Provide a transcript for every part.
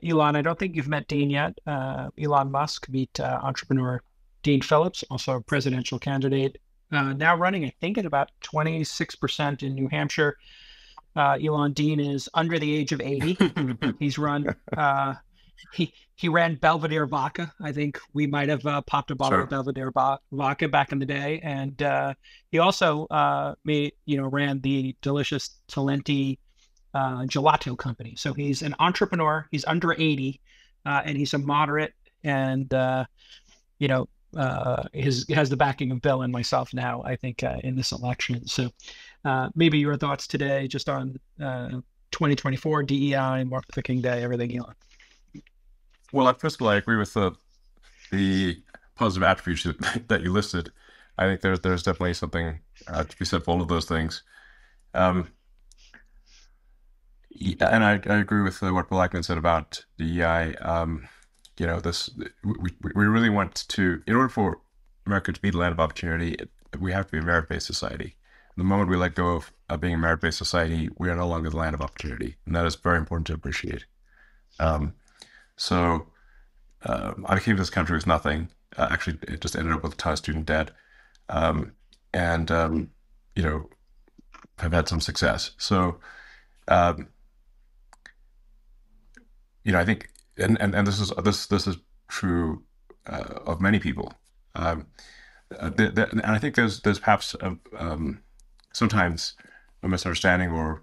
Elon, I don't think you've met Dean yet. Elon Musk, meet entrepreneur Dean Phillips, also a presidential candidate, now running, I think, at about 26% in New Hampshire. Elon Dean is under the age of 80. He's run, he ran Belvedere vodka. I think we might have popped a bottle of Sure. Belvedere vodka back in the day. And he also ran the delicious Talenti gelato company. So he's an entrepreneur. He's under 80, and he's a moderate, and you know, has the backing of Bill and myself now, I think, in this election. So maybe your thoughts today just on 2024 DEI, Martin Luther King Day, everything, Elon. Well, first of all, I agree with the positive attributes that you listed. I think there's definitely something to be said for all of those things. Um, and I agree with what Bill Ackman said about DEI. This we really want to, in order for America to be the land of opportunity, we have to be a merit-based society. The moment we let go of being a merit-based society, we are no longer the land of opportunity, and that is very important to appreciate. Um, so I came to this country with nothing. Actually, it just ended up with a ton of student debt, um, and you know, have had some success. So, um, I think, and this is true of many people. Um, and I think there's perhaps sometimes a misunderstanding or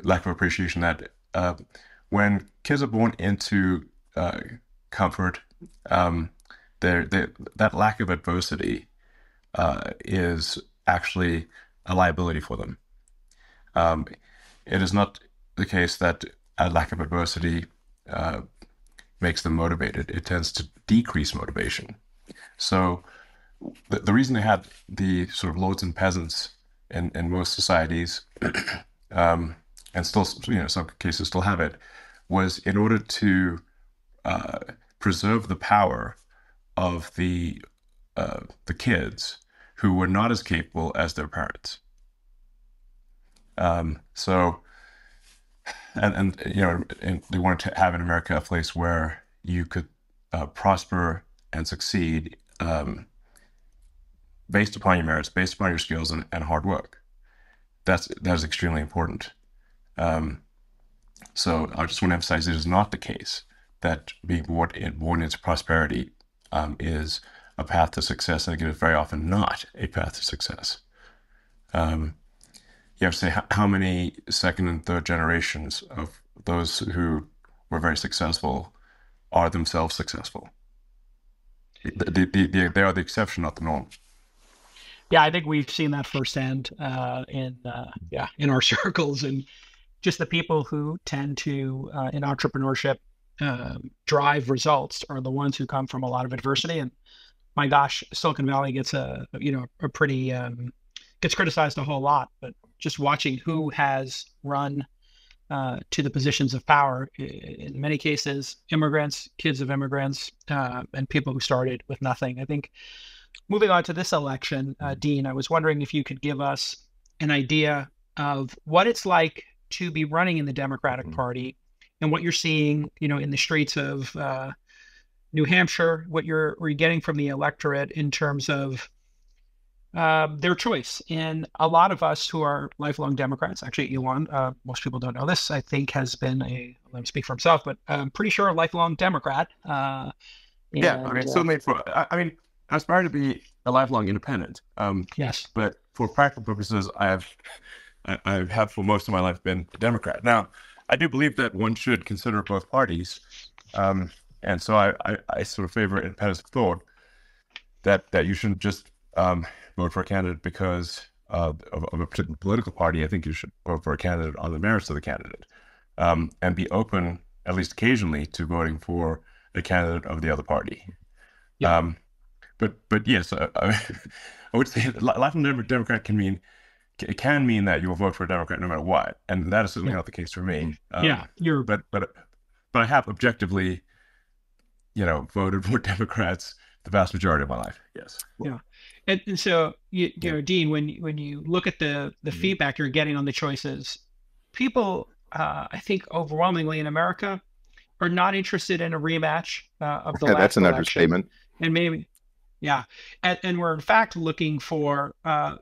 lack of appreciation that when kids are born into comfort, um, that lack of adversity is actually a liability for them. Um, it is not the case that a lack of adversity uh, makes them motivated. It tends to decrease motivation. So the reason they had the sort of lords and peasants in most societies, um, and still, some cases still have it, was in order to uh, preserve the power of the kids who were not as capable as their parents. So and they wanted to have in America a place where you could prosper and succeed based upon your merits, based upon your skills and hard work. That is extremely important. Um, so I just want to emphasize it is not the case that being born into prosperity is a path to success. I think it is very often not a path to success. Um, you have to say how many second and third generations of those who were very successful are themselves successful. They are the exception, not the norm. Yeah, I think we've seen that firsthand in our circles, and just the people who tend to in entrepreneurship drive results are the ones who come from a lot of adversity. And my gosh, Silicon Valley gets a pretty gets criticized a whole lot, but just watching who has run to the positions of power, in many cases, immigrants, kids of immigrants, and people who started with nothing. I think moving on to this election, Dean, I was wondering if you could give us an idea of what it's like to be running in the Democratic Mhm. Party and what you're seeing, in the streets of New Hampshire, what you're getting from the electorate in terms of their choice. And a lot of us who are lifelong Democrats, actually, Elon, most people don't know this, I think has been let him speak for himself, but I'm pretty sure a lifelong Democrat. Yeah, I And mean, certainly I mean, I aspire to be a lifelong independent. yes, But for practical purposes, I have for most of my life been a Democrat. Now, I do believe that one should consider both parties, um, and so I sort of favor independence of thought that you shouldn't just vote for a candidate because of a particular political party. I think you should vote for a candidate on the merits of the candidate, and be open, at least occasionally, to voting for a candidate of the other party. yeah, Um, but yes, I would say lifelong Democrat it can mean that you will vote for a Democrat no matter what, and that is certainly yeah, not the case for me. yeah. You're But I have objectively, voted for Democrats the vast majority of my life. Yes. Yeah. And so Yeah. Dean, when you look at the Mhm. feedback you're getting on the choices, people I think overwhelmingly in America are not interested in a rematch of the That's last an election, understatement. and maybe, yeah, and we're in fact looking for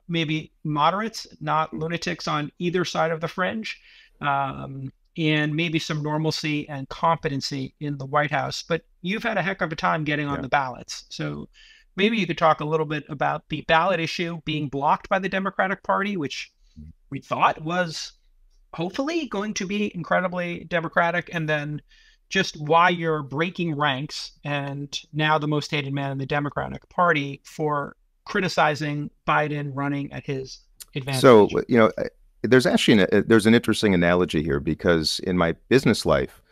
maybe moderates, not lunatics on either side of the fringe, and maybe some normalcy and competency in the White House. But you've had a heck of a time getting on the ballots, so maybe you could talk a little bit about the ballot issue being blocked by the Democratic Party, which we thought was hopefully going to be incredibly democratic, and then just why you're breaking ranks and now the most hated man in the Democratic Party for criticizing Biden running at his advantage. So, there's actually there's an interesting analogy here, because in my business life,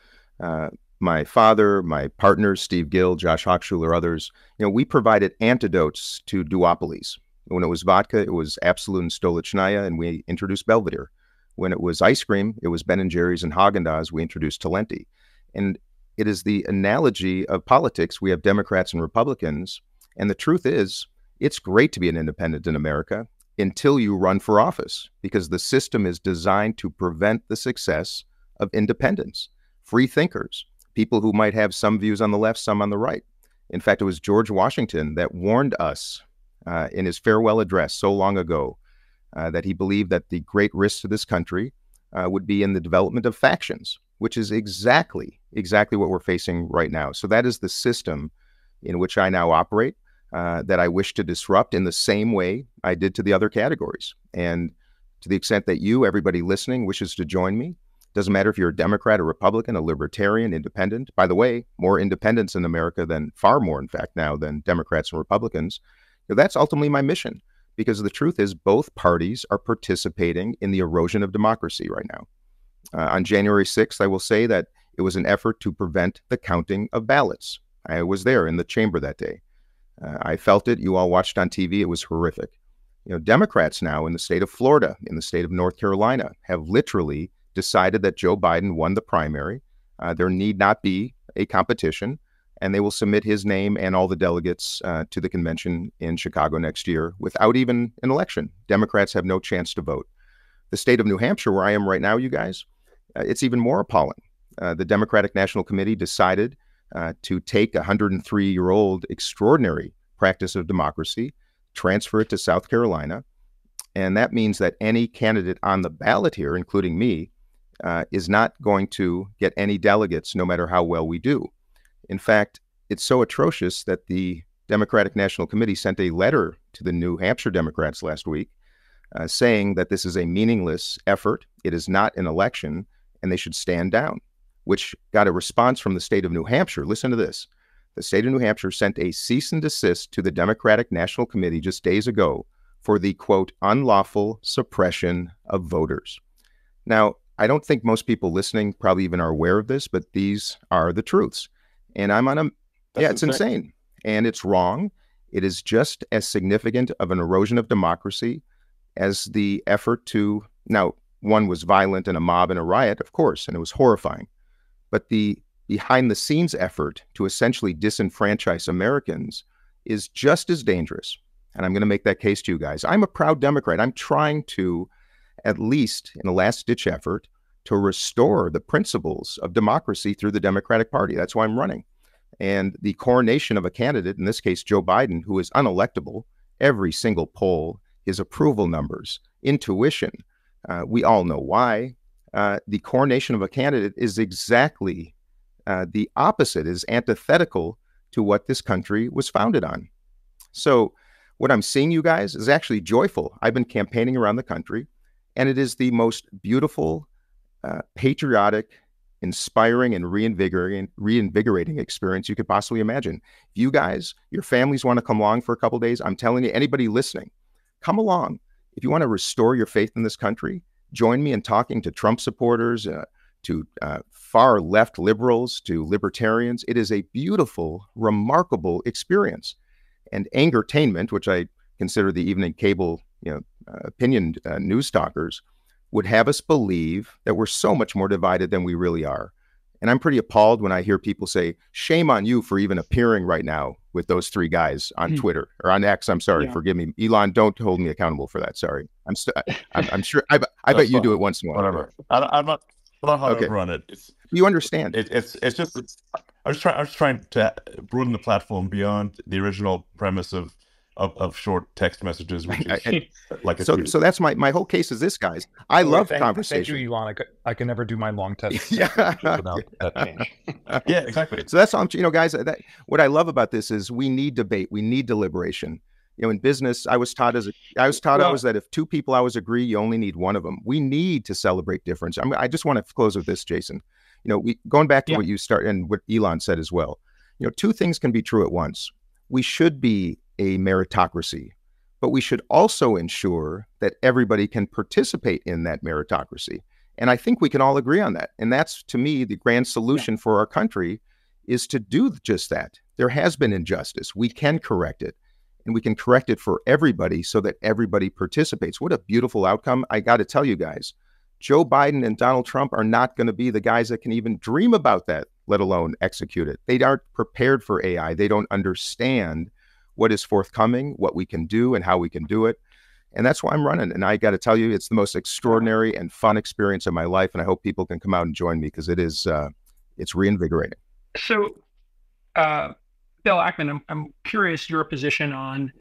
my father, my partners, Steve Gill, Josh Hochschuler, others, we provided antidotes to duopolies. When it was vodka, it was Absolut and Stolichnaya, and we introduced Belvedere. When it was ice cream, it was Ben & Jerry's and Haagen-Dazs. We introduced Talenti. And it is the analogy of politics. We have Democrats and Republicans. And the truth is, it's great to be an independent in America until you run for office, because the system is designed to prevent the success of independents, free thinkers, people who might have some views on the left, some on the right. In fact, it was George Washington that warned us in his farewell address so long ago that he believed that the great risk to this country would be in the development of factions, which is exactly what we're facing right now. So that is the system in which I now operate, that I wish to disrupt in the same way I did to the other categories. And to the extent that you, everybody listening, wishes to join me, doesn't matter if you're a Democrat, a Republican, a Libertarian, Independent. By the way, more independents in America far more, in fact, now than Democrats and Republicans. That's ultimately my mission, because the truth is both parties are participating in the erosion of democracy right now. On January 6th, I will say that it was an effort to prevent the counting of ballots. I was there in the chamber that day. I felt it. You all watched on TV. It was horrific. Democrats now in the state of Florida, in the state of North Carolina, have literally decided that Joe Biden won the primary. There need not be a competition, and they will submit his name and all the delegates to the convention in Chicago next year without even an election. Democrats have no chance to vote. The state of New Hampshire, where I am right now, you guys, it's even more appalling. The Democratic National Committee decided to take a 103-year-old extraordinary practice of democracy, transfer it to South Carolina, and that means that any candidate on the ballot here, including me, is not going to get any delegates, no matter how well we do. In fact, it's so atrocious that the Democratic National Committee sent a letter to the New Hampshire Democrats last week saying that this is a meaningless effort, it is not an election, and they should stand down, which got a response from the state of New Hampshire. Listen to this. The state of New Hampshire sent a cease and desist to the Democratic National Committee just days ago for the, quote, unlawful suppression of voters. Now, I don't think most people listening probably even are aware of this, but these are the truths. And I'm on a, it's insane. And it's wrong. It is just as significant of an erosion of democracy as the effort to, now, one was violent and a mob and a riot, of course, and it was horrifying. But the behind the scenes effort to essentially disenfranchise Americans is just as dangerous. And I'm going to make that case to you guys. I'm a proud Democrat. I'm trying to, at least in a last-ditch effort, to restore the principles of democracy through the Democratic Party. That's why I'm running. And the coronation of a candidate, in this case, Joe Biden, who is unelectable, every single poll, his approval numbers, intuition, we all know why. The coronation of a candidate is exactly the opposite, is antithetical to what this country was founded on. So what I'm seeing, you guys, is actually joyful. I've been campaigning around the country, and it is the most beautiful, patriotic, inspiring, and reinvigorating experience you could possibly imagine. If you guys, your families want to come along for a couple of days, I'm telling you, anybody listening, come along. If you want to restore your faith in this country, join me in talking to Trump supporters, to far left liberals, to libertarians. It is a beautiful, remarkable experience. And Angertainment, which I consider the evening cable, opinion news talkers, would have us believe that we're so much more divided than we really are. And I'm pretty appalled when I hear people say, shame on you for even appearing right now with those three guys on Twitter or on X. I'm sorry, forgive me. Elon, don't hold me accountable for that. Sorry. I'm sure, I bet you do it once in a while. Whatever. I'm not, not how to Okay. run it. You understand. It's just I was trying to broaden the platform beyond the original premise of short text messages, which is like a So that's my whole case is this, guys. I love conversation. Thank you, Elon. I can never do my long text Yeah. without that change. Yeah, exactly. So that's all, guys, what I love about this is we need debate. We need deliberation. In business, I was taught that if two people always agree, you only need one of them. We need to celebrate difference. I just want to close with this, Jason. Going back to what you start and what Elon said as well. Two things can be true at once. We should be a meritocracy, but we should also ensure that everybody can participate in that meritocracy. And I think we can all agree on that. And that's, to me, the grand solution for our country is to do just that. There has been injustice. We can correct it. And we can correct it for everybody so that everybody participates. What a beautiful outcome. I got to tell you guys, Joe Biden and Donald Trump are not going to be the guys that can even dream about that, let alone execute it. They aren't prepared for AI. They don't understand what is forthcoming, what we can do, and how we can do it. And that's why I'm running. And I got to tell you, it's the most extraordinary and fun experience of my life. And I hope people can come out and join me because it's reinvigorating. So, Bill Ackman, I'm curious your position on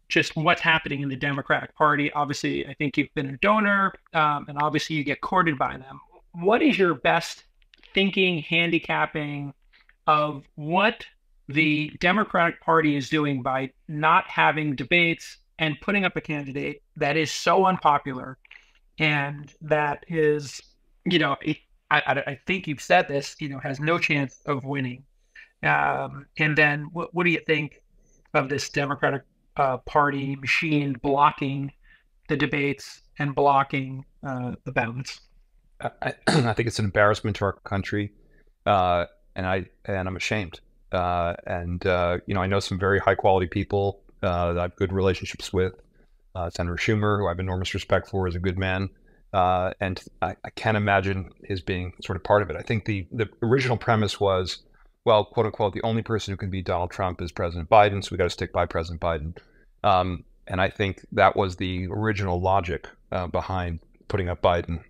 just what's happening in the Democratic Party. Obviously, I think you've been a donor, and obviously you get courted by them. What is your best thinking, handicapping of what the Democratic Party is doing by not having debates and putting up a candidate that is so unpopular and that is, I think you've said this, has no chance of winning? And then what do you think of this Democratic Party machine blocking the debates and blocking the ballots? I think it's an embarrassment to our country, and I'm ashamed. I know some very high quality people that I have good relationships with. Senator Schumer, who I have enormous respect for, is a good man. And I can't imagine his being sort of part of it. I think the original premise was, well, quote unquote, the only person who can beat Donald Trump is President Biden, so we got to stick by President Biden. And I think that was the original logic behind putting up Biden,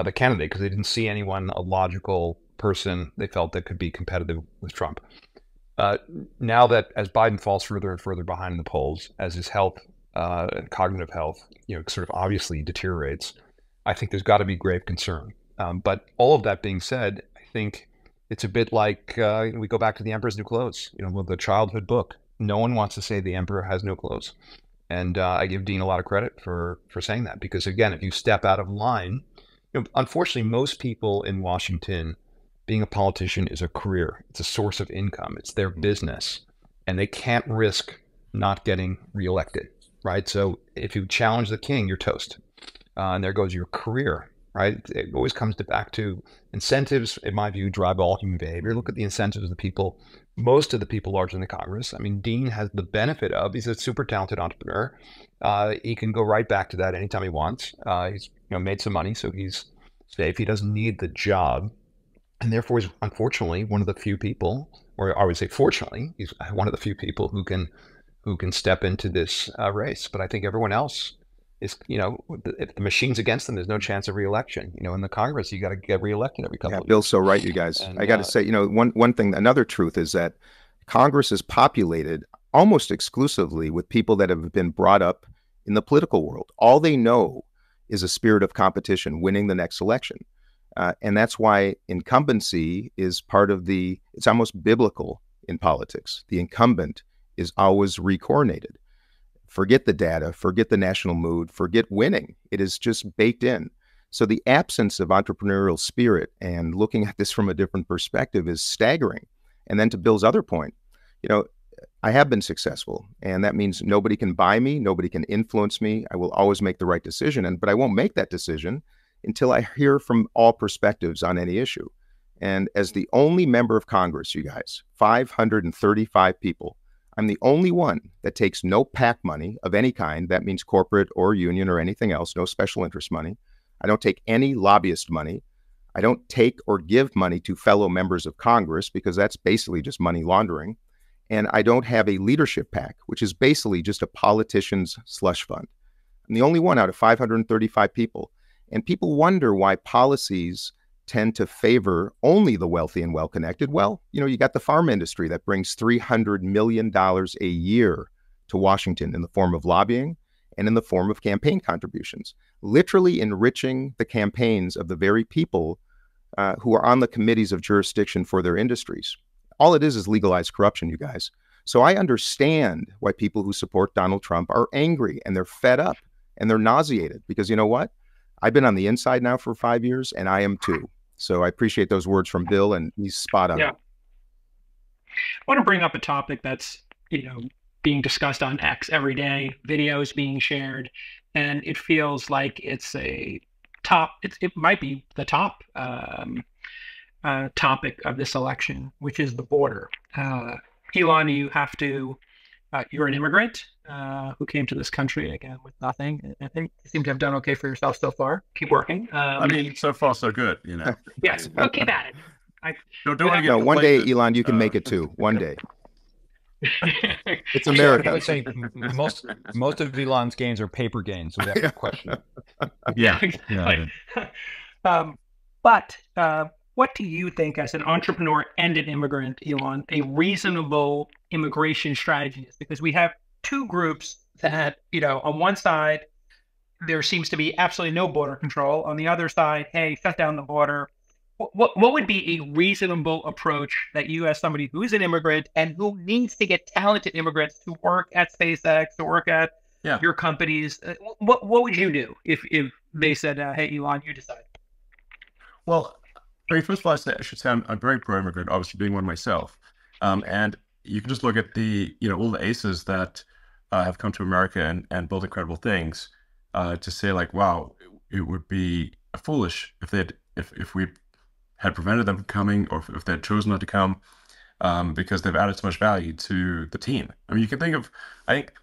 the candidate, because they didn't see anyone, a logical person they felt that could be competitive with Trump. Now that as Biden falls further and further behind in the polls, as his health and cognitive health, sort of obviously deteriorates, I think there's got to be grave concern. But all of that being said, I think it's a bit like we go back to The Emperor's New Clothes, with the childhood book. No one wants to say the emperor has no clothes. And I give Dean a lot of credit for saying that, because again, if you step out of line, unfortunately, most people in Washington, being a politician is a career. It's a source of income. It's their business. And they can't risk not getting reelected, right? So if you challenge the king, you're toast. And there goes your career, right? It always comes back to incentives, in my view, drive all human behavior. Look at the incentives of the people, most of the people larger than the Congress. I mean, Dean has the benefit of, he's a super talented entrepreneur. He can go right back to that anytime he wants. He's made some money, so he's safe. He doesn't need the job. And therefore, he's unfortunately one of the few people, or I would say fortunately, he's one of the few people who can step into this race. But I think everyone else is, if the machine's against them, there's no chance of reelection. In the Congress, you got to get reelected every couple of years. Bill's so right, you guys. And I got to say, one thing, another truth is that Congress is populated almost exclusively with people that have been brought up in the political world. All they know is a spirit of competition, winning the next election. And that's why incumbency is part of it's almost biblical in politics. The incumbent is always recoronated. Forget the data, forget the national mood, forget winning. It is just baked in. So the absence of entrepreneurial spirit and looking at this from a different perspective is staggering. And then to Bill's other point, I have been successful, and that means nobody can buy me, nobody can influence me. I will always make the right decision, but I won't make that decision until I hear from all perspectives on any issue. And as the only member of Congress, you guys, 535 people, I'm the only one that takes no PAC money of any kind. That means corporate or union or anything else, no special interest money. I don't take any lobbyist money. I don't take or give money to fellow members of Congress because that's basically just money laundering. And I don't have a leadership PAC, which is basically just a politician's slush fund. I'm the only one out of 535 people. And people wonder why policies tend to favor only the wealthy and well-connected. Well, you got the pharma industry that brings $300 million a year to Washington in the form of lobbying and in the form of campaign contributions, literally enriching the campaigns of the very people who are on the committees of jurisdiction for their industries. All it is legalized corruption, you guys. So I understand why people who support Donald Trump are angry and they're fed up and they're nauseated, because you know what? I've been on the inside now for 5 years, and I am too. So I appreciate those words from Bill, and he's spot on. Yeah. I want to bring up a topic that's, being discussed on X every day, videos being shared, and it feels like it's it might be the top topic of this election, which is the border. Elon, you're an immigrant who came to this country, again, with nothing. I think you seem to have done okay for yourself so far. Keep working. I mean, so far so good, Yes, well, keep at it. One day, Elon, you can make it too. One day. It's America. I would say most of Elon's gains are paper gains, without question. Yeah. Exactly. But what do you think, as an entrepreneur and an immigrant, Elon, a reasonable immigration strategy is? Because we have two groups that, on one side, there seems to be absolutely no border control. On the other side, hey, shut down the border. What would be a reasonable approach that you, as somebody who is an immigrant and who needs to get talented immigrants to work at SpaceX, to work at your companies, what would you do if they said, hey, Elon, you decide? Well, first of all, I should say I'm very pro-immigrant, obviously being one myself. And you can just look at the, all the aces that have come to America and built incredible things to say, like, wow, it would be foolish if we had prevented them from coming, or if they had chosen not to come, because they've added so much value to the team. I mean, you can think of, I think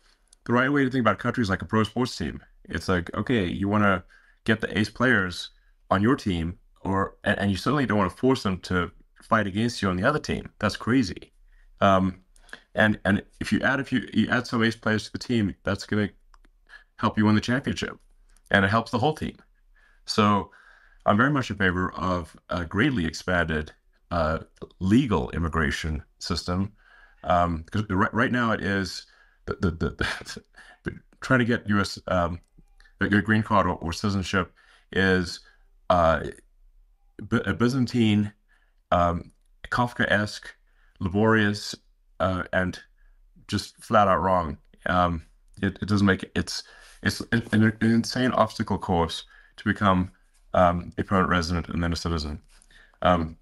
the right way to think about countries like a pro sports team. It's like, okay, you want to get the ace players on your team, and you certainly don't want to force them to fight against you on the other team. That's crazy. And if you add some ace players to the team, that's going to help you win the championship, and it helps the whole team. So I'm very much in favor of a greatly expanded legal immigration system, because right now it is the trying to get U.S. A green card or citizenship is a Byzantine, Kafkaesque, laborious, and just flat out wrong. It doesn't make it's an insane obstacle course to become a permanent resident and then a citizen, and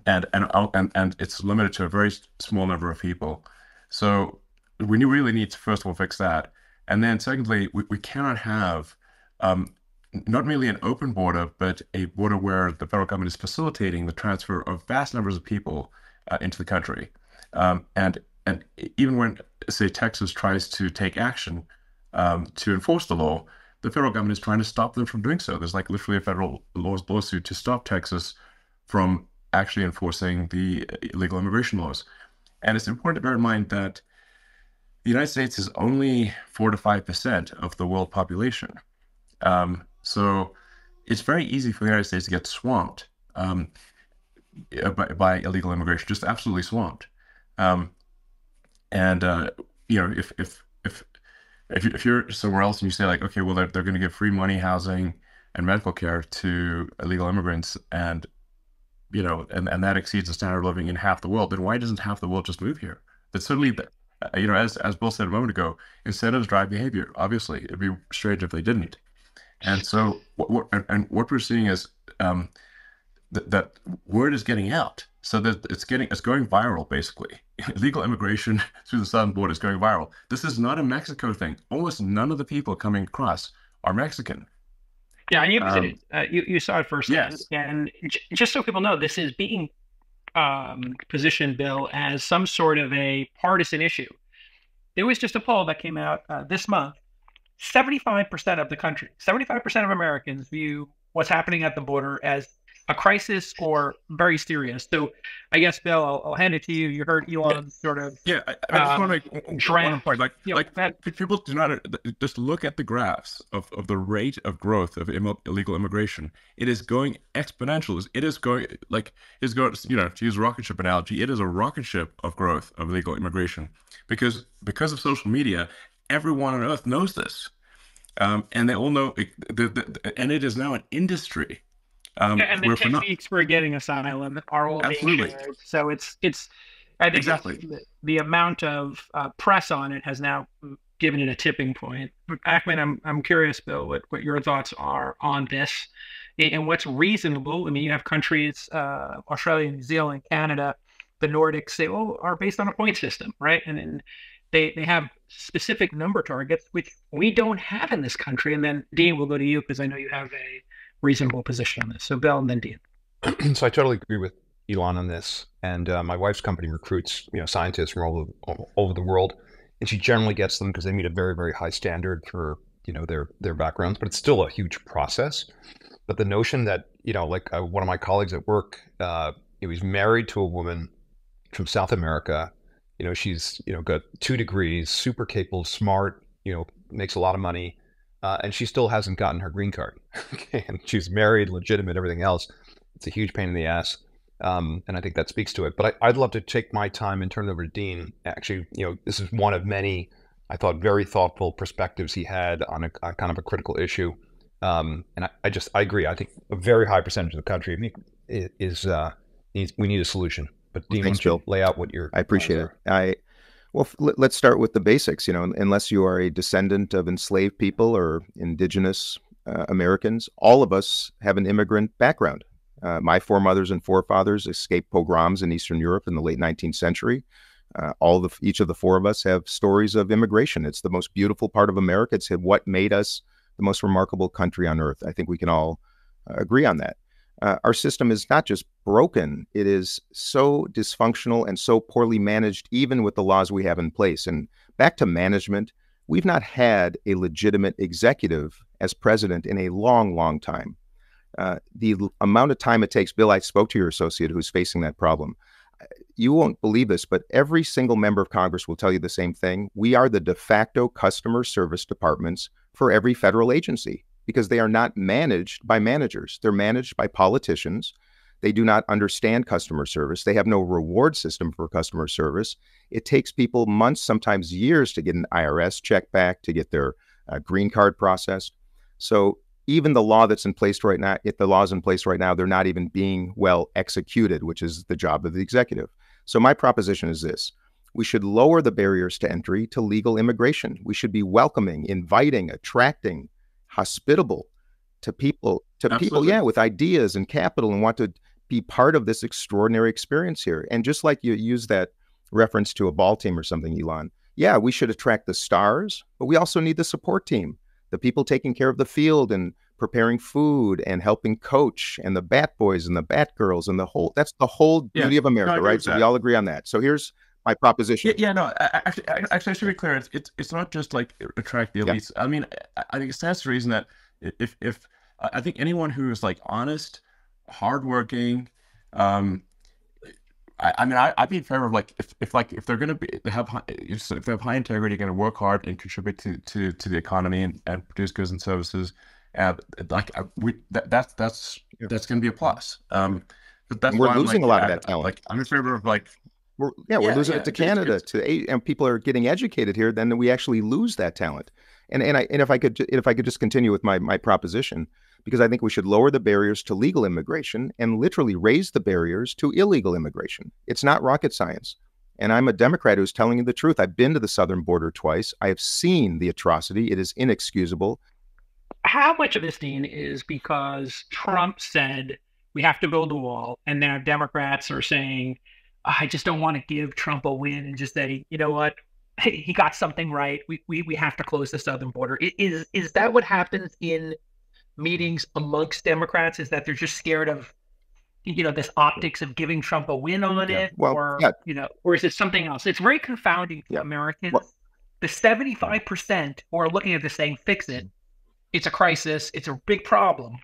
it's limited to a very small number of people. So we really need to, first of all, fix that, and then secondly, we cannot have not merely an open border, but a border where the federal government is facilitating the transfer of vast numbers of people into the country, and even when, say, Texas tries to take action to enforce the law, the federal government is trying to stop them from doing so. There's like literally a federal lawsuit to stop Texas from actually enforcing the illegal immigration laws. And it's important to bear in mind that the United States is only 4 to 5% of the world population. So it's very easy for the United States to get swamped by illegal immigration, just absolutely swamped. If you're somewhere else and you say, like, okay, well, they're going to give free money, housing, and medical care to illegal immigrants, and and that exceeds the standard of living in half the world, then why doesn't half the world just move here? But certainly, as Bill said a moment ago, incentives drive behavior. Obviously, it'd be strange if they didn't. And so, what we're seeing is that word is getting out. So that it's going viral, basically. Illegal immigration through the southern border is going viral. This is not a Mexico thing. Almost none of the people coming across are Mexican. Yeah, and you saw it firsthand. Yes. And just so people know, this is being positioned, Bill, as some sort of a partisan issue. There was just a poll that came out this month. 75% of the country, 75% of Americans view what's happening at the border as a crisis or very serious? So I guess, Bill, I'll hand it to you. You heard Elon sort of I just want to make one point. People do not just look at the graphs of the rate of growth of illegal immigration. It is going exponential. It is going to use a rocket ship analogy, it is a rocket ship of growth of illegal immigration because of social media. Everyone on earth knows this, and they all know and it is now an industry. And the techniques for getting asylum are all being shared. So it's I think exactly the amount of press on it has now given it a tipping point. Ackman, I'm curious, Bill, what your thoughts are on this and what's reasonable. I mean, you have countries, Australia, New Zealand, Canada, the Nordics, they all are based on a point system, right? And they have specific number targets, which we don't have in this country. And then Dean, we'll go to you because I know you have a reasonable position on this. So Bill and then Dean. So I totally agree with Elon on this. And my wife's company recruits, scientists from all over the world, and she generally gets them because they meet a very, very high standard for their backgrounds. But it's still a huge process. But the notion that one of my colleagues at work, he was married to a woman from South America. She's got 2 degrees, super capable, smart, makes a lot of money. And she still hasn't gotten her green card. Okay, and she's married, legitimate, everything else. It's a huge pain in the ass, and I think that speaks to it. But I'd love to take my time and turn it over to Dean. Actually, this is one of many, I thought, very thoughtful perspectives he had on a kind of a critical issue. And I agree. I think a very high percentage of the country we need a solution. But Dean, thanks, Bill. Lay out what your I appreciate it. Well, let's start with the basics. Unless you are a descendant of enslaved people or indigenous Americans, all of us have an immigrant background. My foremothers and forefathers escaped pogroms in Eastern Europe in the late 19th century. Each of the 4 of us have stories of immigration. It's the most beautiful part of America. It's what made us the most remarkable country on earth. I think we can all agree on that. Our system is not just broken, it is so dysfunctional and so poorly managed, even with the laws we have in place. And back to management, we've not had a legitimate executive as president in a long, long time. The amount of time it takes, Bill, I spoke to your associate who's facing that problem. You won't believe this, but every single member of Congress will tell you the same thing. We are the de facto customer service departments for every federal agency, because they are not managed by managers. They're managed by politicians. They do not understand customer service. They have no reward system for customer service. It takes people months, sometimes years, to get an IRS check back, to get their green card processed. So even the law that's in place right now, if the law's in place right now, they're not even being well executed, which is the job of the executive. So my proposition is this. We should lower the barriers to entry to legal immigration. We should be welcoming, inviting, attracting, hospitable to people, with ideas and capital and want to be part of this extraordinary experience here. And just like you use that reference to a ball team or something, Elon, we should attract the stars, but we also need the support team, the people taking care of the field and preparing food and helping coach, and the bat boys and the bat girls and that's the whole beauty of America, right? So we all agree on that. So here's my proposition. Actually, I should be clear. It's not just like attract the elites. I mean, I think it stands to reason that if I think anyone who is like honest, hardworking, I'd be in favor of if they're going to if they have high integrity, going to work hard and contribute to the economy and produce goods and services. That's going to be a plus. But that's we're losing a lot of that talent. I'm in favor of we're losing it to Canada, and people are getting educated here. Then we actually lose that talent. And if I could just continue with my proposition, because I think we should lower the barriers to legal immigration and literally raise the barriers to illegal immigration. It's not rocket science. And I'm a Democrat who's telling you the truth. I've been to the southern border twice. I have seen the atrocity. It is inexcusable. How much of this, Dean, is because Trump said we have to build a wall, and now Democrats are saying, I just don't want to give Trump a win, and just that you know what, he got something right. We have to close the southern border. Is that what happens in meetings amongst Democrats? Is that they're just scared of this optics of giving Trump a win on it, or is it something else? It's very confounding to Americans. The 75% who are looking at this saying, fix it. It's a crisis. It's a big problem.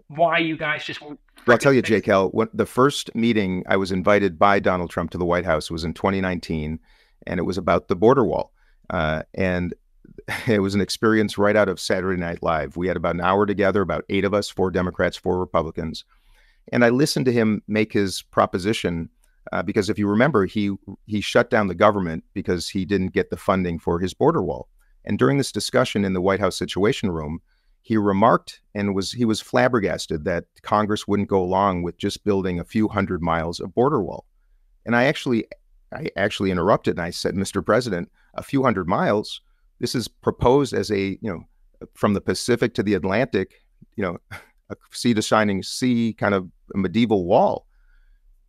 Why you guys just won't Well, I'll tell you, JKL, the first meeting I was invited by Donald Trump to the White House was in 2019, and it was about the border wall. And it was an experience right out of Saturday Night Live. We had about an hour together, about 8 of us, 4 Democrats, 4 Republicans. And I listened to him make his proposition because if you remember, he shut down the government because he didn't get the funding for his border wall. And during this discussion in the White House Situation Room, he remarked and he was flabbergasted that Congress wouldn't go along with just building a few hundred miles of border wall. And I actually interrupted and I said, Mr. President, a few hundred miles, this is proposed as from the Pacific to the Atlantic, a sea to shining sea kind of a medieval wall.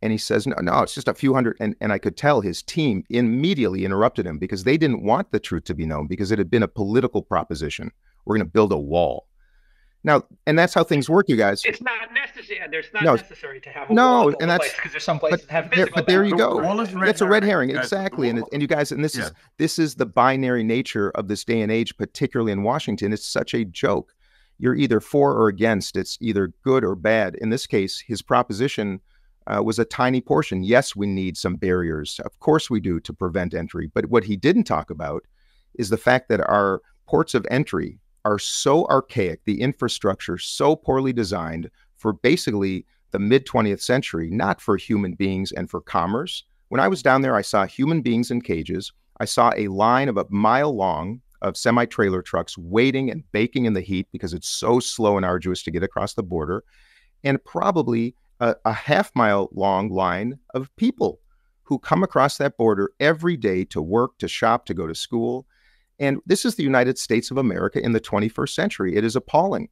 And he says, no, it's just a few hundred. And I could tell his team immediately interrupted him because they didn't want the truth to be known because it had been a political proposition. We're going to build a wall. Now, and that's how things work, you guys. It's not necessary. There's not necessary to have a wall and that's because there's some places that have physical. But there you go. That's a red herring, exactly. And you guys, and this is the binary nature of this day and age, particularly in Washington. It's such a joke. You're either for or against. It's either good or bad. In this case, his proposition was a tiny portion. Yes, we need some barriers. Of course we do to prevent entry. But what he didn't talk about is the fact that our ports of entry are so archaic, the infrastructure so poorly designed for basically the mid-20th century, not for human beings and for commerce. When I was down there, I saw human beings in cages. I saw a line of a mile long of semi-trailer trucks waiting and baking in the heat because it's so slow and arduous to get across the border, and probably a half-mile long line of people who come across that border every day to work, to shop, to go to school. And this is the United States of America in the 21st century. It is appalling.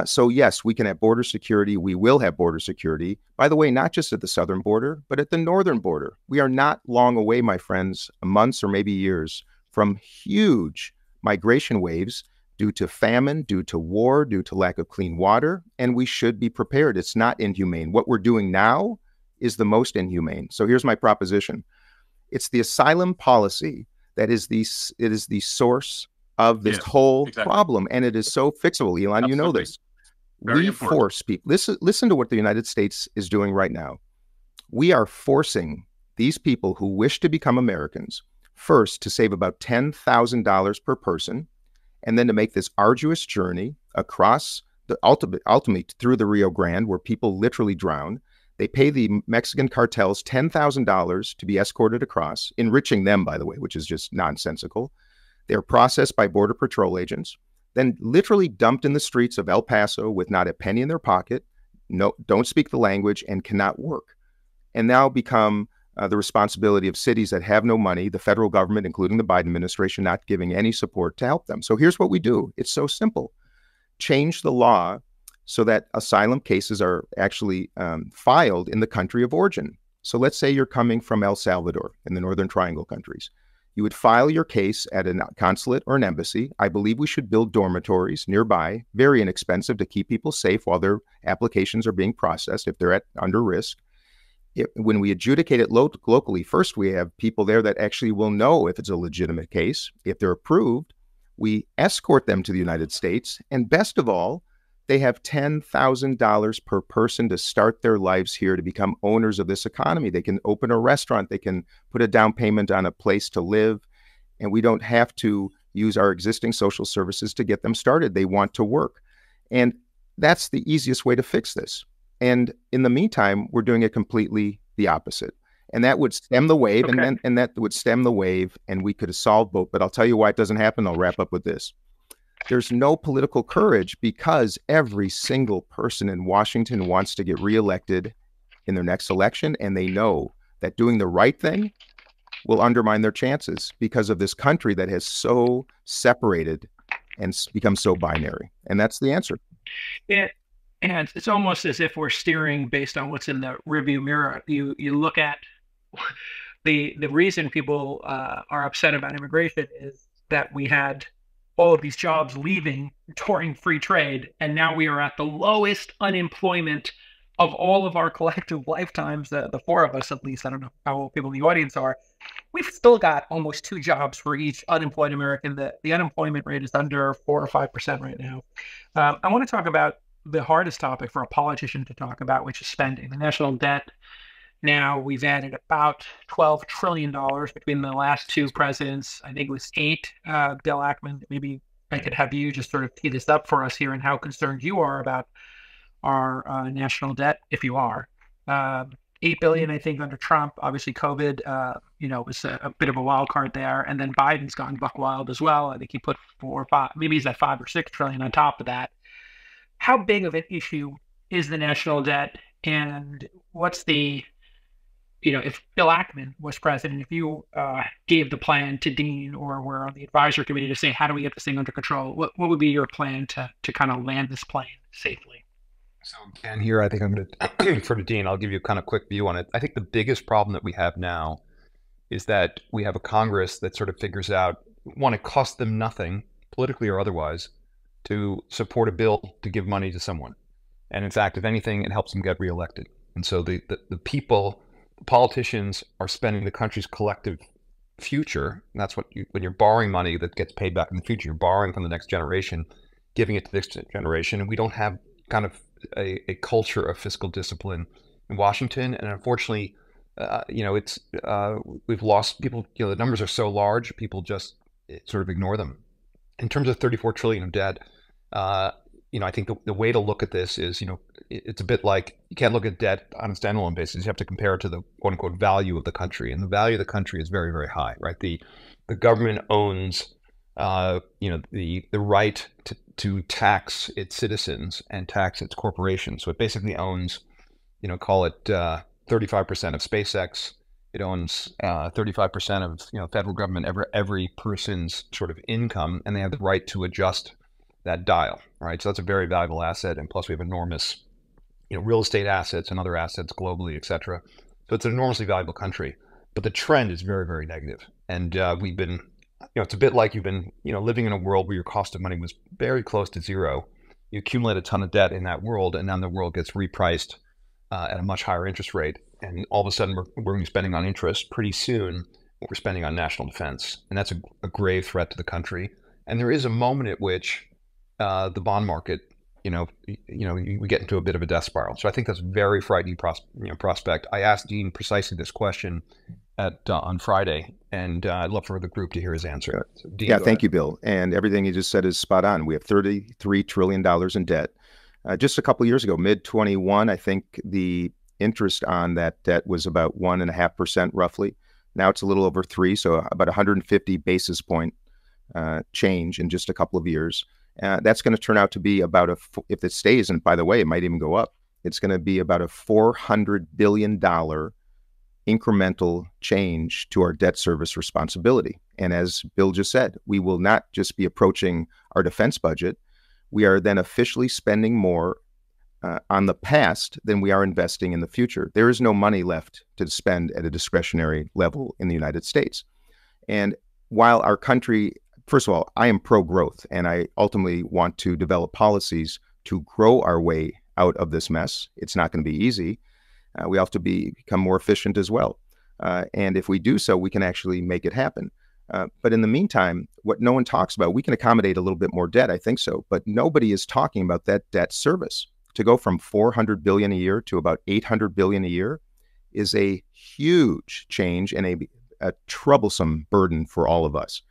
So yes, we can have border security. We will have border security. By the way, not just at the southern border, but at the northern border. We are not long away, my friends, months or maybe years, from huge migration waves due to famine, due to war, due to lack of clean water. And we should be prepared. It's not inhumane. What we're doing now is the most inhumane. So here's my proposition. It's the asylum policy that is the source of this whole problem, and it is so fixable. Elon, you know this. We force people. Listen to what the United States is doing right now. We are forcing these people who wish to become Americans first to save about $10,000 per person, and then to make this arduous journey across the ultimately through the Rio Grande, where people literally drown. They pay the Mexican cartels $10,000 to be escorted across, enriching them, by the way, which is just nonsensical. They're processed by Border Patrol agents, then literally dumped in the streets of El Paso with not a penny in their pocket, don't speak the language, and cannot work. And now become the responsibility of cities that have no money, the federal government, including the Biden administration, not giving any support to help them. So here's what we do. It's so simple. Change the law so that asylum cases are actually filed in the country of origin. So let's say you're coming from El Salvador in the Northern Triangle countries. You would file your case at a consulate or an embassy. I believe we should build dormitories nearby, very inexpensive to keep people safe while their applications are being processed if they're under risk. When we adjudicate it locally, first we have people there that actually will know if it's a legitimate case. If they're approved, we escort them to the United States. And best of all, they have $10,000 per person to start their lives here, to become owners of this economy. They can open a restaurant. They can put a down payment on a place to live. And we don't have to use our existing social services to get them started. They want to work. And that's the easiest way to fix this. And in the meantime, we're doing it completely the opposite. And that would stem the wave, and that would stem the wave, and we could have solved both. But I'll tell you why it doesn't happen. I'll wrap up with this. There's no political courage because every single person in Washington wants to get reelected in their next election, and they know that doing the right thing will undermine their chances because of this country that has so separated and become so binary. And that's the answer. And it's almost as if we're steering based on what's in the rearview mirror. You look at the reason people are upset about immigration is that we had all of these jobs leaving during free trade, and now we are at the lowest unemployment of all of our collective lifetimes, the 4 of us at least. I don't know how old people in the audience are. We've still got almost 2 jobs for each unemployed American. The unemployment rate is under 4 or 5% right now. I want to talk about the hardest topic for a politician to talk about, which is spending. The national debt. Now we've added about $12 trillion between the last two presidents. I think it was eight. Bill Ackman, maybe I could have you just sort of tee this up for us here and how concerned you are about our national debt, if you are. 8 billion, I think, under Trump. Obviously, COVID, was a bit of a wild card there. And then Biden's gone buck wild as well. I think he put 4 or 5, maybe he's at 5 or 6 trillion on top of that. How big of an issue is the national debt? And what's the, if Bill Ackman was president, if you gave the plan to Dean or were on the advisory committee to say, how do we get this thing under control? What would be your plan to kind of land this plane safely? So again, here, I think I'm going to defer to Dean. I'll give you a kind of quick view on it. I think the biggest problem that we have now is that we have a Congress that sort of figures out, one, it costs them nothing, politically or otherwise, to support a bill to give money to someone. And in fact, if anything, it helps them get reelected. And so the people, the politicians are spending the country's collective future. And that's what when you're borrowing money that gets paid back in the future, you're borrowing from the next generation, giving it to the next generation. And we don't have kind of a culture of fiscal discipline in Washington. And unfortunately, we've lost people, the numbers are so large, people just sort of ignore them. In terms of 34 trillion of debt, I think the way to look at this is, it's a bit like you can't look at debt on a standalone basis. You have to compare it to the quote unquote value of the country. And the value of the country is very, very high, right? The government owns, the right to tax its citizens and tax its corporations. So it basically owns, call it 35% of SpaceX. It owns 35% of federal government, every person's sort of income, and they have the right to adjust that dial, right? So that's a very valuable asset, and plus we have enormous, real estate assets and other assets globally, et cetera. So it's an enormously valuable country, but the trend is very, very negative. And we've been, it's a bit like you've been, living in a world where your cost of money was very close to zero. You accumulate a ton of debt in that world, and then the world gets repriced at a much higher interest rate. And all of a sudden, we're going to be spending on interest pretty soon. We're spending on national defense, and that's a grave threat to the country. And there is a moment at which the bond market, we get into a bit of a death spiral. So I think that's a very frightening prospect. I asked Dean precisely this question on Friday, and I'd love for the group to hear his answer. So Dean, thank you, Bill. And everything you just said is spot on. We have $33 trillion in debt. Just a couple of years ago, mid-21, I think the interest on that debt was about 1.5% roughly. Now it's a little over 3%, so about 150 basis point change in just a couple of years. That's going to turn out to be about if it stays, and by the way, it might even go up, it's going to be about a $400 billion incremental change to our debt service responsibility. And as Bill just said, we will not just be approaching our defense budget. We are then officially spending more on the past than we are investing in the future. There is no money left to spend at a discretionary level in the United States. And while our country, first of all, I am pro-growth, and I ultimately want to develop policies to grow our way out of this mess. It's not going to be easy. We have to become more efficient as well. And if we do so, we can actually make it happen. But in the meantime, what no one talks about, we can accommodate a little bit more debt, I think so, but nobody is talking about that debt service. To go from $400 billion a year to about $800 billion a year is a huge change and a troublesome burden for all of us.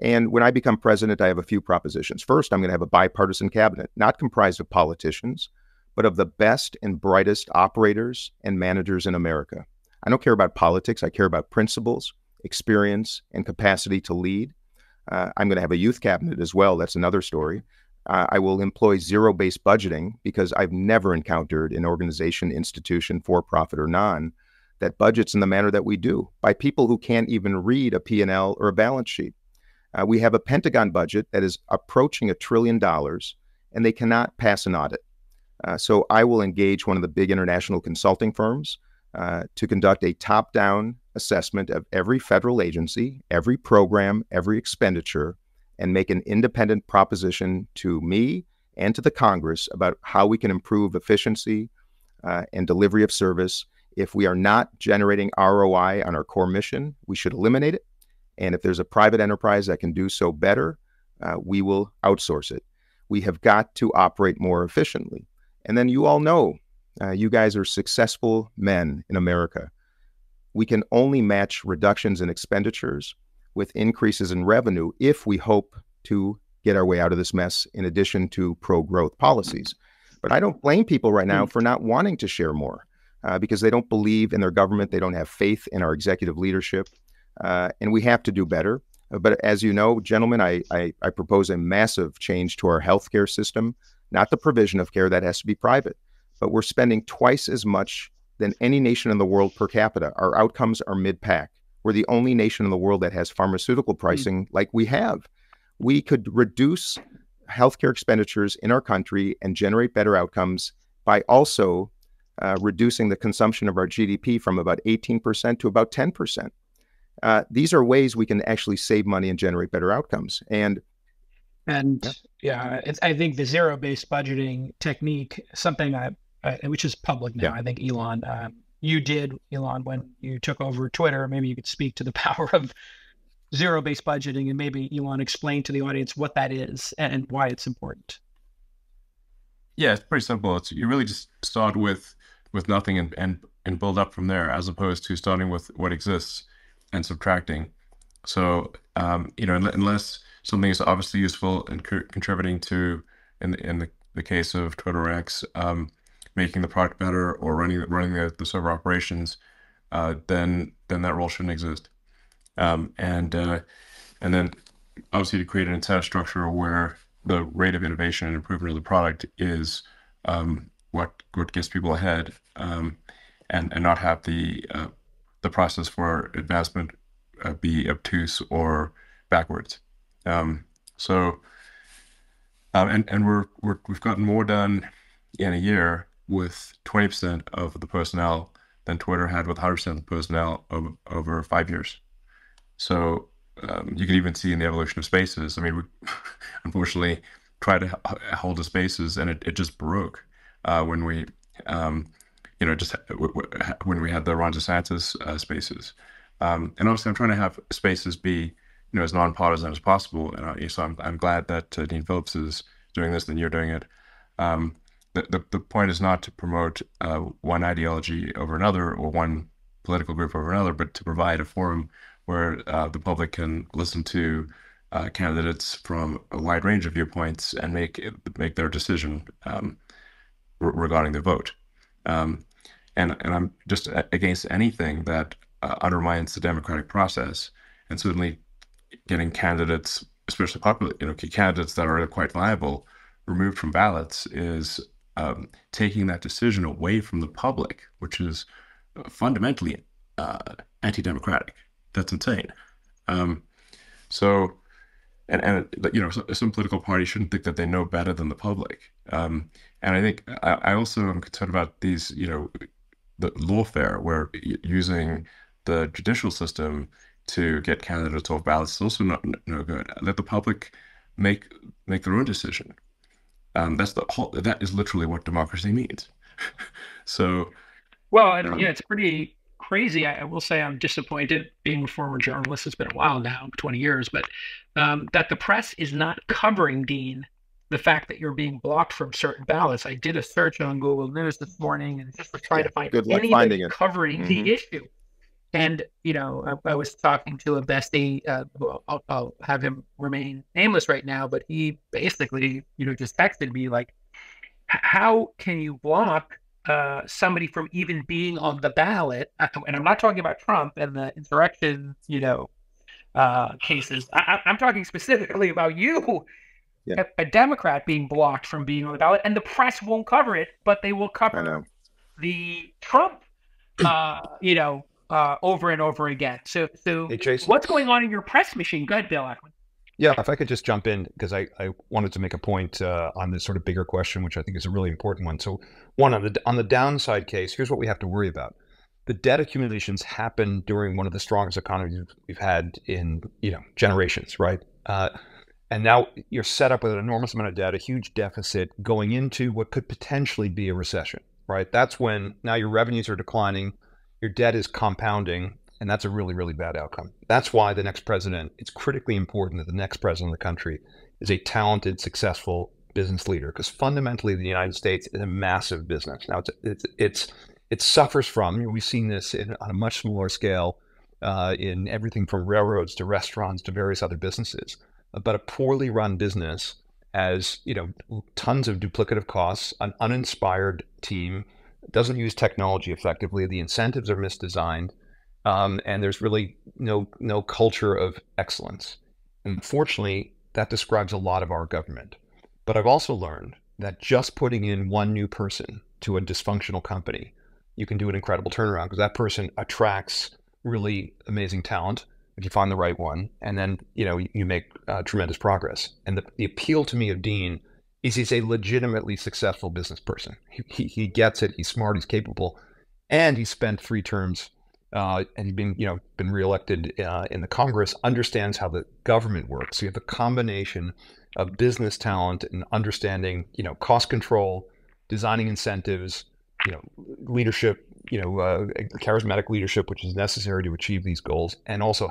And when I become president, I have a few propositions. First, I'm going to have a bipartisan cabinet, not comprised of politicians, but of the best and brightest operators and managers in America. I don't care about politics. I care about principles, experience, and capacity to lead. I'm going to have a youth cabinet as well. That's another story. I will employ zero-based budgeting because I've never encountered an organization, institution, for-profit or non, that budgets in the manner that we do by people who can't even read a P&L or a balance sheet. We have a Pentagon budget that is approaching $1 trillion, and they cannot pass an audit. So I will engage one of the big international consulting firms to conduct a top-down assessment of every federal agency, every program, every expenditure, and make an independent proposition to me and to the Congress about how we can improve efficiency and delivery of service. If we are not generating ROI on our core mission, we should eliminate it. And if there's a private enterprise that can do so better, we will outsource it. We have got to operate more efficiently. And then you all know, you guys are successful men in America. We can only match reductions in expenditures with increases in revenue if we hope to get our way out of this mess, in addition to pro-growth policies. But I don't blame people right now for not wanting to share more, because they don't believe in their government. They don't have faith in our executive leadership, and we have to do better. But as you know, gentlemen, I propose a massive change to our healthcare system, not the provision of care. That has to be private. But we're spending twice as much than any nation in the world per capita. Our outcomes are mid-pack. We're the only nation in the world that has pharmaceutical pricing like we have. We could reduce healthcare expenditures in our country and generate better outcomes by also reducing the consumption of our GDP from about 18% to about 10%. These are ways we can actually save money and generate better outcomes. And I think the zero-based budgeting technique, something which is public now. I think Elon, you did, Elon, when you took over Twitter. Maybe you could speak to the power of zero-based budgeting, and maybe Elon explain to the audience what that is and why it's important. Yeah, it's pretty simple. You really just start with nothing and build up from there, as opposed to starting with what exists and subtracting. So unless something is obviously useful and contributing to, in the case of Twitter or X, making the product better or running the server operations, then that role shouldn't exist. And then obviously to create an incentive structure where the rate of innovation and improvement of the product is what gets people ahead, and not have the process for advancement be obtuse or backwards. We've gotten more done in a year with 20% of the personnel than Twitter had with 100% of the personnel over 5 years. So you can even see in the evolution of spaces. I mean, we unfortunately tried to hold the spaces, and it just broke when we, when we had the Ron DeSantis spaces. And obviously, I'm trying to have spaces be, as nonpartisan as possible. And so I'm glad that Dean Phillips is doing this, and you're doing it. The point is not to promote one ideology over another or one political group over another, but to provide a forum where the public can listen to candidates from a wide range of viewpoints and make their decision regarding their vote. And I'm just against anything that undermines the democratic process, and certainly getting candidates, especially popular, candidates that are quite viable, removed from ballots is taking that decision away from the public, which is fundamentally anti-democratic. That's insane. Some political parties shouldn't think that they know better than the public. And I think I also am concerned about these, the lawfare, where using the judicial system to get candidates off ballots is also no good. Let the public make their own decision. That is literally what democracy means. So, it's pretty crazy. I will say I'm disappointed, being a former journalist. It's been a while now, 20 years, but that the press is not covering, Dean, the fact that you're being blocked from certain ballots. I did a search on Google News this morning and just was trying to find anybody covering the issue. And, I was talking to a bestie, I'll have him remain nameless right now, but he basically, just texted me like, how can you block somebody from even being on the ballot? And I'm not talking about Trump and the insurrection, cases. I'm talking specifically about you, a Democrat, being blocked from being on the ballot, and the press won't cover it, but they will cover the Trump, over and over again. So hey, Jason, what's going on in your press machine? Go ahead, Bill Ackman. Yeah, if I could just jump in, because I wanted to make a point on this sort of bigger question, which I think is a really important one. So one, on the downside case, here's what we have to worry about. The debt accumulations happen during one of the strongest economies we've had in generations, right? And now you're set up with an enormous amount of debt, a huge deficit going into what could potentially be a recession, right? That's when now your revenues are declining, your debt is compounding, and that's a really, really bad outcome. That's why the next president, it's critically important that the next president of the country is a talented, successful business leader, because fundamentally the United States is a massive business. Now it suffers from, we've seen this on a much smaller scale in everything from railroads to restaurants to various other businesses. But a poorly run business has, tons of duplicative costs, an uninspired team, doesn't use technology effectively, the incentives are misdesigned, and there's really no culture of excellence. Unfortunately, that describes a lot of our government. But I've also learned that just putting in one new person to a dysfunctional company, you can do an incredible turnaround, because that person attracts really amazing talent if you find the right one, and then you make tremendous progress. And the appeal to me of Dean is he's a legitimately successful business person. He gets it. He's smart. He's capable, and he spent 3 terms and he's been reelected in the Congress. Understands how the government works. So you have a combination of business talent and understanding, cost control, designing incentives, leadership, charismatic leadership, which is necessary to achieve these goals. And also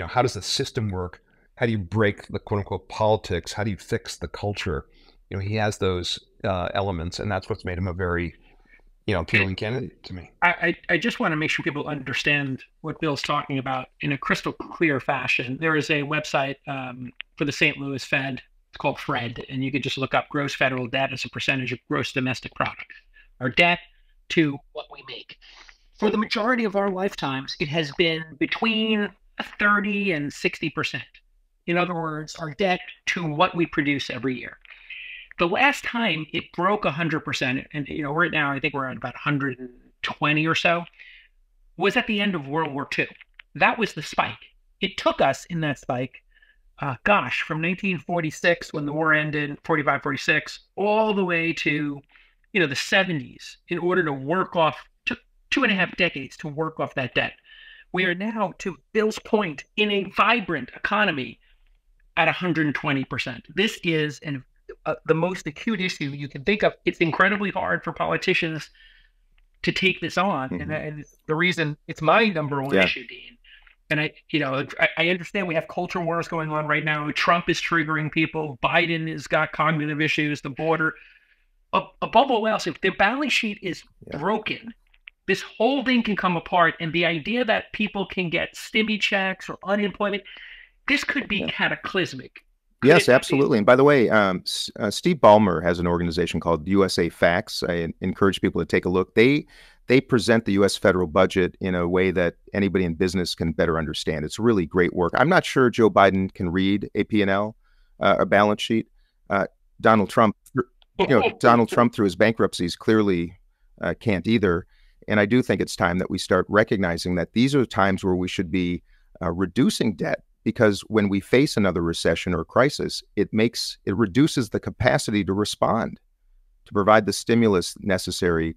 how does the system work? How do you break the quote unquote politics? How do you fix the culture? He has those elements, and that's what's made him a very, appealing candidate to me. I just want to make sure people understand what Bill's talking about in a crystal clear fashion. There is a website for the St. Louis Fed. It's called FRED, and you could just look up gross federal debt as a percentage of gross domestic product, our debt to what we make. For the majority of our lifetimes, it has been between 30 and 60%. In other words, our debt to what we produce every year. The last time it broke 100%, and right now I think we're at about 120 or so, was at the end of World War II. That was the spike. It took us in that spike, from 1946 when the war ended, 45, 46, all the way to the 70s in order to work off, took 2.5 decades to work off that debt. We are now, to Bill's point, in a vibrant economy at 120%. This is the most acute issue you can think of. It's incredibly hard for politicians to take this on. Mm-hmm. And the reason it's my number one issue, Dean. And I understand we have culture wars going on right now. Trump is triggering people. Biden has got cognitive issues, the border. Above all else, if the balance sheet is broken, this whole thing can come apart. And the idea that people can get stimmy checks or unemployment, this could be cataclysmic. Yes, absolutely. And by the way, Steve Ballmer has an organization called USA Facts. I encourage people to take a look. They present the U.S. federal budget in a way that anybody in business can better understand. It's really great work. I'm not sure Joe Biden can read a P&L, a balance sheet. Donald Trump through his bankruptcies clearly can't either. And I do think it's time that we start recognizing that these are times where we should be reducing debt, because when we face another recession or crisis, it reduces the capacity to respond, to provide the stimulus necessary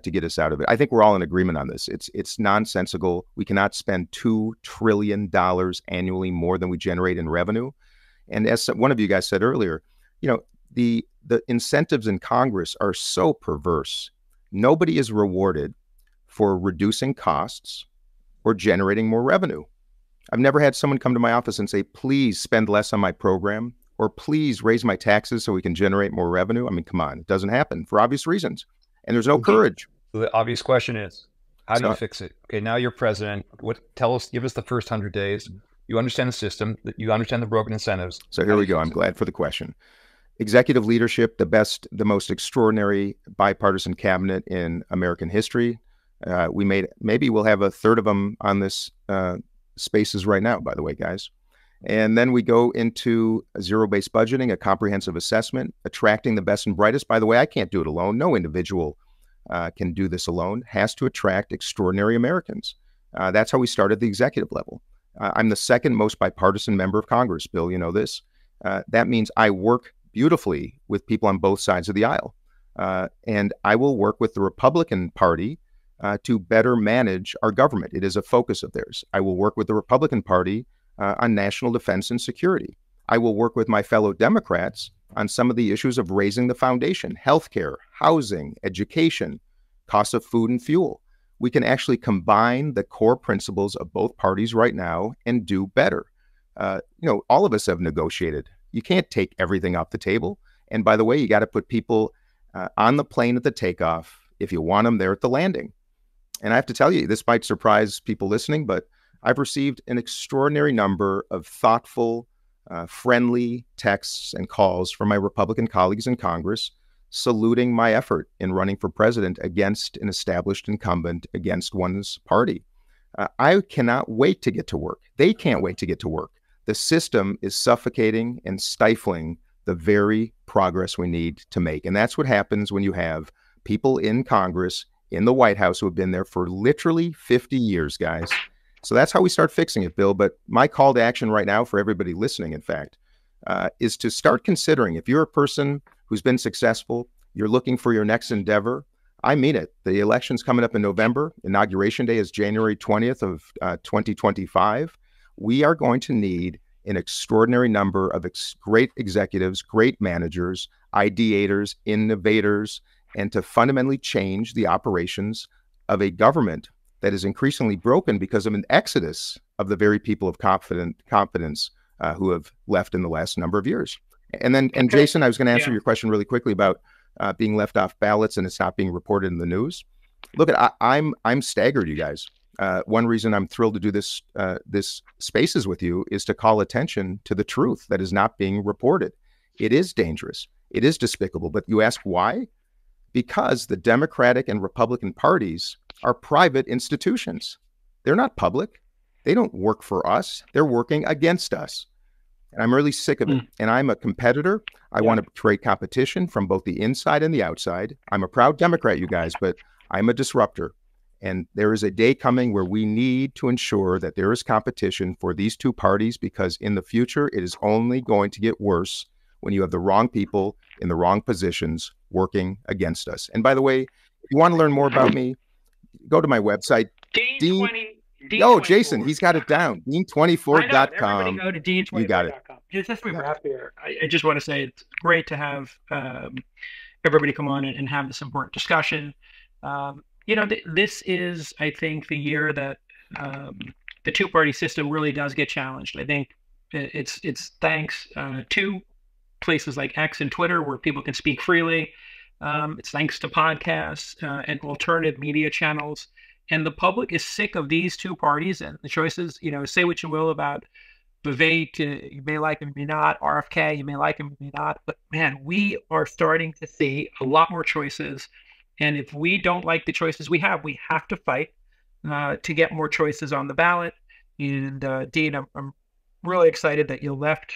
to get us out of it. I think we're all in agreement on this. It's nonsensical. We cannot spend $2 trillion annually more than we generate in revenue. And as one of you guys said earlier, the incentives in Congress are so perverse. Nobody is rewarded for reducing costs or generating more revenue. I've never had someone come to my office and say, please spend less on my program, or please raise my taxes so we can generate more revenue. I mean, come on, it doesn't happen for obvious reasons. And there's no courage. So the obvious question is, how do you fix it? Okay, now you're president. Give us the first 100 days. You understand the system, you understand the broken incentives. So here we go. I'm glad for the question. Executive leadership, the most extraordinary bipartisan cabinet in American history. Maybe we'll have a third of them on this spaces right now, by the way, guys. And then we go into zero-based budgeting, a comprehensive assessment, attracting the best and brightest. By the way, I can't do it alone. No individual can do this alone. Has to attract extraordinary Americans. That's how we start at the executive level. I'm the second most bipartisan member of Congress, Bill. You know this. That means I work beautifully with people on both sides of the aisle. And I will work with the Republican Party to better manage our government. It is a focus of theirs. I will work with the Republican Party on national defense and security. I will work with my fellow Democrats on some of the issues of raising the foundation, healthcare, housing, education, costs of food and fuel. We can actually combine the core principles of both parties right now and do better. All of us have negotiated. You can't take everything off the table. And by the way, you got to put people on the plane at the takeoff if you want them there at the landing. And I have to tell you, this might surprise people listening, but I've received an extraordinary number of thoughtful, friendly texts and calls from my Republican colleagues in Congress saluting my effort in running for president against an established incumbent, against one's party. I cannot wait to get to work. They can't wait to get to work. The system is suffocating and stifling the very progress we need to make. And that's what happens when you have people in Congress, in the White House, who have been there for literally 50 years, guys. So that's how we start fixing it, Bill. But my call to action right now for everybody listening, in fact, is to start considering, if you're a person who's been successful, you're looking for your next endeavor, I mean it. The election's coming up in November. Inauguration Day is January 20th of 2025. We are going to need an extraordinary number of great executives, great managers, ideators, innovators, and to fundamentally change the operations of a government that is increasingly broken because of an exodus of the very people of competence who have left in the last number of years. And Jason, I was going to answer your question really quickly about being left off ballots and it's not being reported in the news. Look, I'm staggered, you guys. One reason I'm thrilled to do this spaces with you is to call attention to the truth that is not being reported. It is dangerous. It is despicable. But you ask why? Because the Democratic and Republican parties are private institutions. They're not public. They don't work for us. They're working against us. And I'm really sick of it. And I'm a competitor. I want to create competition from both the inside and the outside. I'm a proud Democrat, you guys, but I'm a disruptor. And there is a day coming where we need to ensure that there is competition for these two parties, because in the future, it is only going to get worse when you have the wrong people in the wrong positions working against us. And by the way, if you want to learn more about me, go to my website. Jason, he's got it down. Dean24.com. Everybody go to Dean24.com. You got it. Just as we wrap here, I just want to say it's great to have everybody come on and have this important discussion. This is, I think, the year that the two-party system really does get challenged. I think it's thanks to places like X and Twitter where people can speak freely. It's thanks to podcasts and alternative media channels. And the public is sick of these two parties and the choices. Say what you will about Vivek, you may like him, you may not. RFK, you may like him, you may not. But man, we are starting to see a lot more choices. And if we don't like the choices we have to fight to get more choices on the ballot. And Dean, I'm really excited that you left,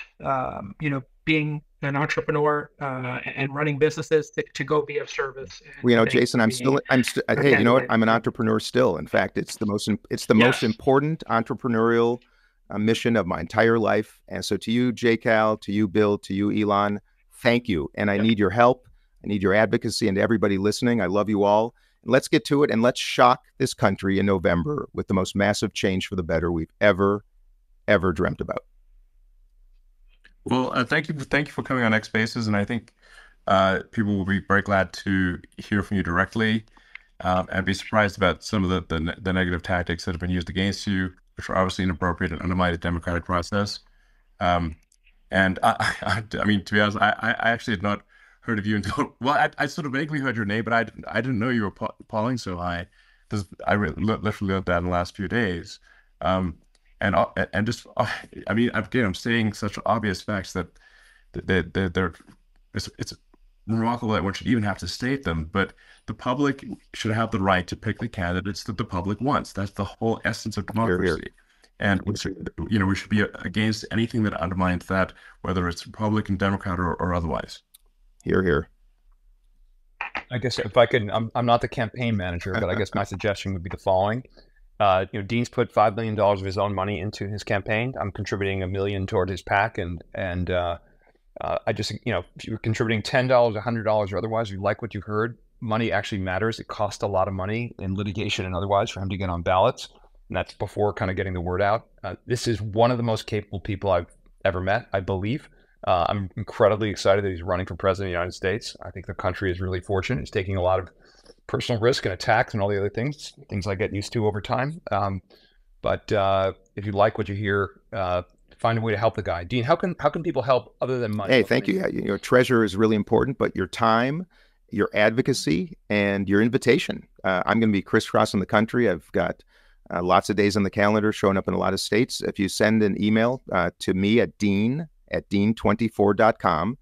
being an entrepreneur and running businesses to go be of service. Jason, hey, you know what? I'm an entrepreneur still. In fact, it's the most important entrepreneurial mission of my entire life. And so to you, JCal, to you, Bill, to you, Elon, thank you. And I need your help. I need your advocacy, and to everybody listening, I love you all. And let's get to it, and let's shock this country in November with the most massive change for the better we've ever dreamt about. Well, thank you for coming on X Spaces, and I think people will be very glad to hear from you directly, and be surprised about some of the negative tactics that have been used against you, which are obviously inappropriate and undermine the democratic process. And I mean, to be honest, I actually had not heard of you until, well, I sort of vaguely heard your name, but I didn't know you were polling so high. I literally learned that in the last few days. And just, I mean, again, I'm saying such obvious facts that it's remarkable that one should even have to state them, but the public should have the right to pick the candidates that the public wants. That's the whole essence of democracy. Here. And we should be against anything that undermines that, whether it's Republican, Democrat, or otherwise. Here. I guess if I can, I'm not the campaign manager, but I guess my suggestion would be the following. Dean's put $5 million of his own money into his campaign. I'm contributing $1 million toward his PAC, and I just, if you're contributing $10, $100, or otherwise, you like what you've heard, money actually matters. It costs a lot of money in litigation and otherwise for him to get on ballots, and that's before kind of getting the word out. This is one of the most capable people I've ever met, I believe. I'm incredibly excited that he's running for president of the United States. I think the country is really fortunate. He's taking a lot of personal risk and attacks and all the other things I get used to over time. But if you like what you hear, find a way to help the guy. Dean, how can people help other than money? Hey, thank you. Yeah, treasure is really important, but your time, your advocacy, and your invitation. I'm going to be crisscrossing the country. I've got lots of days on the calendar, showing up in a lot of states. If you send an email to me at dean@dean24.com,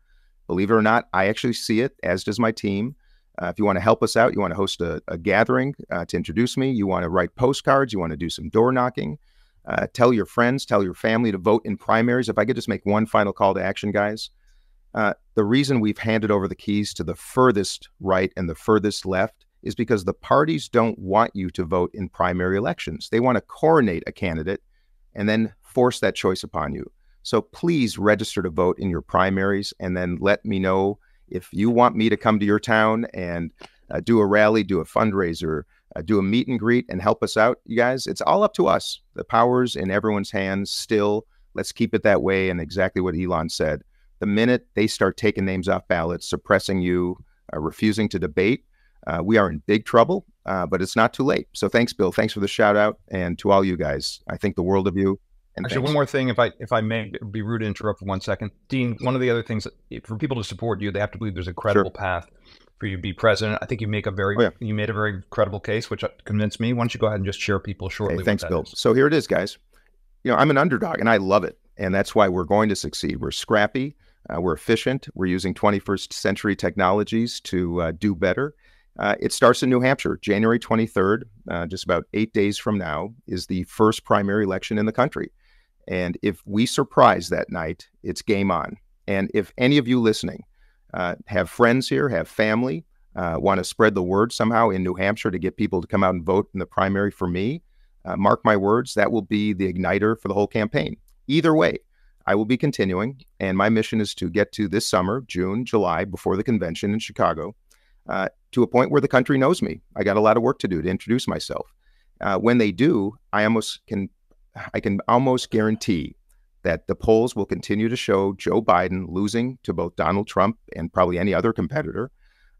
believe it or not, I actually see it, as does my team. If you want to help us out, you want to host a gathering to introduce me, you want to write postcards, you want to do some door knocking, tell your friends, tell your family to vote in primaries. If I could just make one final call to action, guys. The reason we've handed over the keys to the furthest right and the furthest left is because the parties don't want you to vote in primary elections. They want to coronate a candidate and then force that choice upon you. So please register to vote in your primaries, and then let me know if you want me to come to your town and do a rally, do a fundraiser, do a meet and greet, and help us out. You guys, it's all up to us. The power's in everyone's hands still. Let's keep it that way. And exactly what Elon said, the minute they start taking names off ballots, suppressing you, refusing to debate, we are in big trouble, but it's not too late. So thanks, Bill. Thanks for the shout out. And to all you guys, I think the world of you. And actually, one more thing, if I may be rude to interrupt for 1 second. Dean, one of the other things, for people to support you, they have to believe there's a credible path for you to be president. I think you make you made a very credible case, which convinced me. Why don't you go ahead and just share people shortly? Hey, thanks, Bill. So here it is, guys. I'm an underdog, and I love it. And that's why we're going to succeed. We're scrappy. We're efficient. We're using 21st century technologies to do better. It starts in New Hampshire, January 23rd, just about 8 days from now, is the first primary election in the country. And if we surprise that night, it's game on. And if any of you listening have friends here, have family, want to spread the word somehow in New Hampshire to get people to come out and vote in the primary for me, mark my words, that will be the igniter for the whole campaign. Either way, I will be continuing. And my mission is to get to this summer, June, July, before the convention in Chicago, to a point where the country knows me. I got a lot of work to do to introduce myself. When they do, I can almost guarantee that the polls will continue to show Joe Biden losing to both Donald Trump and probably any other competitor,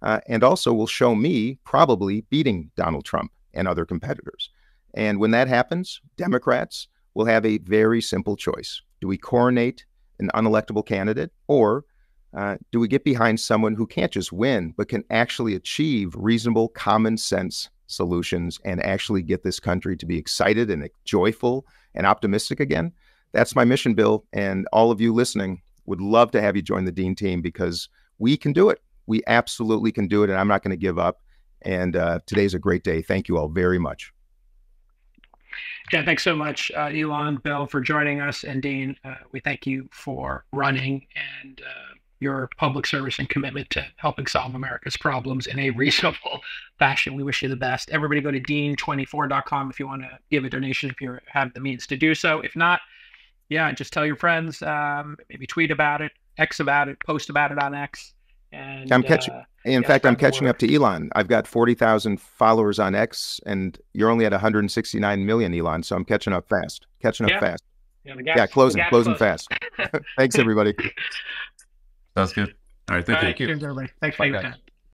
and also will show me probably beating Donald Trump and other competitors. And when that happens, Democrats will have a very simple choice. Do we coronate an unelectable candidate, or do we get behind someone who can't just win, but can actually achieve reasonable common sense solutions and actually get this country to be excited and joyful and optimistic again? That's my mission, Bill. And all of you listening, would love to have you join the Dean team, because we can do it. We absolutely can do it. And I'm not going to give up. And today's a great day. Thank you all very much. Yeah, thanks so much, Elon, Bill, for joining us. And Dean, we thank you for running and your public service and commitment to helping solve America's problems in a reasonable fashion. We wish you the best. Everybody go to dean24.com if you want to give a donation, if you have the means to do so. If not, yeah, just tell your friends, maybe tweet about it, X about it, post about it on X. And I'm catching up to Elon. I've got 40,000 followers on X, and you're only at 169 million, Elon. So I'm catching up fast. Yeah, closing fast. Thanks, everybody. Sounds good. All right. Thank you. Cheers, everybody. Thanks for your time.